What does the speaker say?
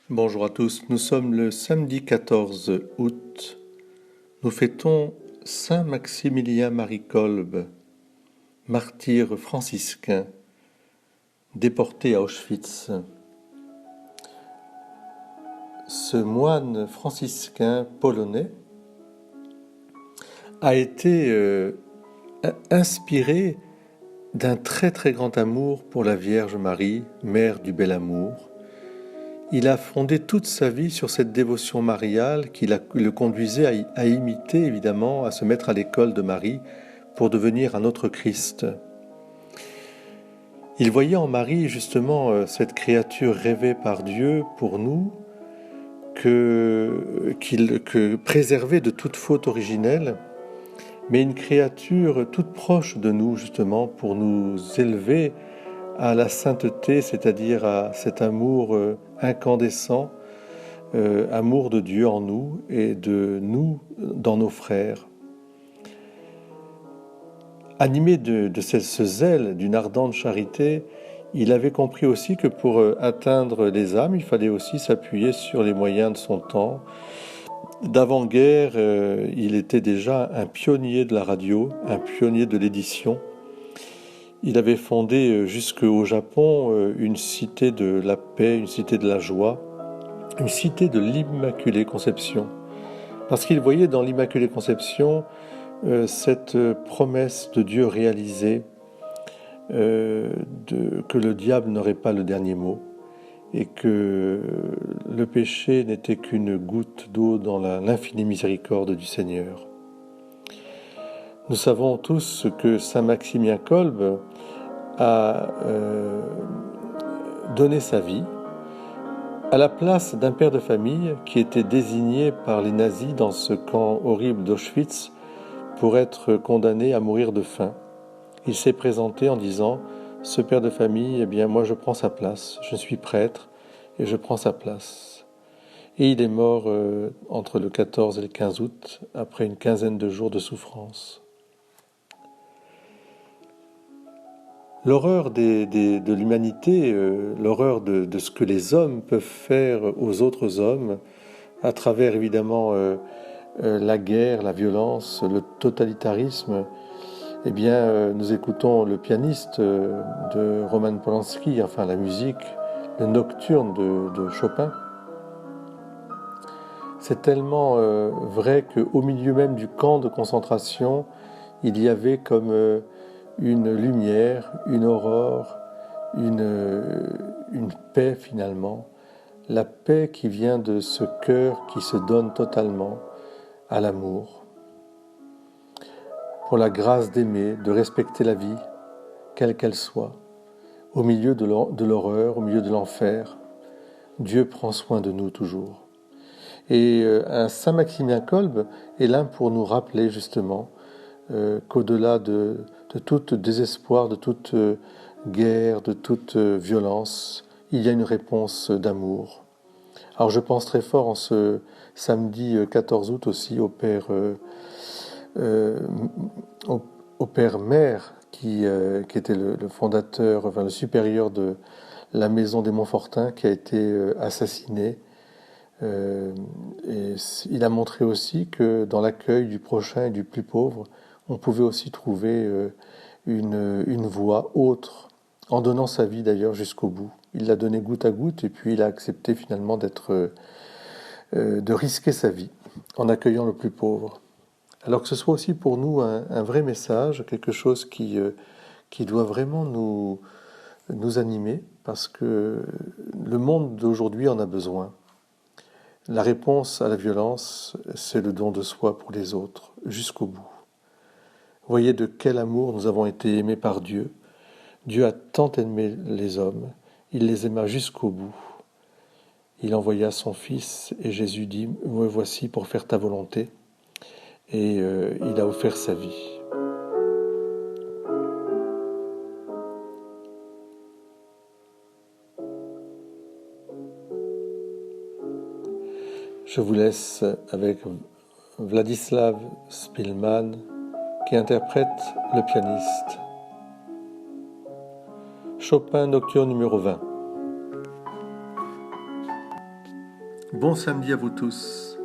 Bonjour à tous, nous sommes le samedi 14 août. Nous fêtons Saint Maximilien Marie Kolbe, martyr franciscain, déporté à Auschwitz. Ce moine franciscain polonais a été inspiré d'un très très grand amour pour la Vierge Marie, mère du bel amour. Il a fondé toute sa vie sur cette dévotion mariale qui le conduisait à imiter, évidemment, à se mettre à l'école de Marie pour devenir un autre Christ. Il voyait en Marie, justement, cette créature rêvée par Dieu pour nous, préservée de toute faute originelle, mais une créature toute proche de nous, justement, pour nous élever à la sainteté, c'est-à-dire à cet amour incandescent, amour de Dieu en nous et de nous dans nos frères. Animé de ce zèle d'une ardente charité, il avait compris aussi que pour atteindre les âmes, il fallait aussi s'appuyer sur les moyens de son temps. D'avant-guerre, il était déjà un pionnier de la radio, un pionnier de l'édition. Il avait fondé jusqu'au Japon une cité de la paix, une cité de la joie, une cité de l'Immaculée Conception. Parce qu'il voyait dans l'Immaculée Conception cette promesse de Dieu réalisée, que le diable n'aurait pas le dernier mot et que le péché n'était qu'une goutte d'eau dans l'infinie miséricorde du Seigneur. Nous savons tous que Saint Maximilien Kolbe a donné sa vie à la place d'un père de famille qui était désigné par les nazis dans ce camp horrible d'Auschwitz pour être condamné à mourir de faim. Il s'est présenté en disant « Ce père de famille, eh bien moi je prends sa place, je suis prêtre et je prends sa place ». Et il est mort entre le 14 et le 15 août, après une quinzaine de jours de souffrance. L'horreur de l'humanité, l'horreur de ce que les hommes peuvent faire aux autres hommes, à travers évidemment la guerre, la violence, le totalitarisme, eh bien nous écoutons le pianiste de Roman Polanski, enfin la musique, le nocturne de Chopin. C'est tellement vrai qu'au milieu même du camp de concentration, il y avait comme une lumière, une aurore, une paix finalement, la paix qui vient de ce cœur qui se donne totalement à l'amour, pour la grâce d'aimer, de respecter la vie, quelle qu'elle soit, au milieu de l'horreur, au milieu de l'enfer. Dieu prend soin de nous toujours. Et un Saint Maximilien Kolbe est là pour nous rappeler justement qu'au-delà de tout désespoir, de toute guerre, de toute violence, il y a une réponse d'amour. Alors je pense très fort en ce samedi 14 août aussi au Père Maire qui était le fondateur, enfin le supérieur de la maison des Montfortin qui a été assassiné. Et il a montré aussi que dans l'accueil du prochain et du plus pauvre, on pouvait aussi trouver une voie autre, en donnant sa vie d'ailleurs jusqu'au bout. Il l'a donné goutte à goutte et puis il a accepté finalement de risquer sa vie en accueillant le plus pauvre. Alors que ce soit aussi pour nous un vrai message, quelque chose qui doit vraiment nous animer, parce que le monde d'aujourd'hui en a besoin. La réponse à la violence, c'est le don de soi pour les autres, jusqu'au bout. Voyez de quel amour nous avons été aimés par Dieu. Dieu a tant aimé les hommes, il les aima jusqu'au bout. Il envoya son Fils et Jésus dit « Me voici pour faire ta volonté ». Et il a offert sa vie. Je vous laisse avec Vladislav Spilman qui interprète le pianiste. Chopin Nocturne numéro 20. Bon samedi à vous tous.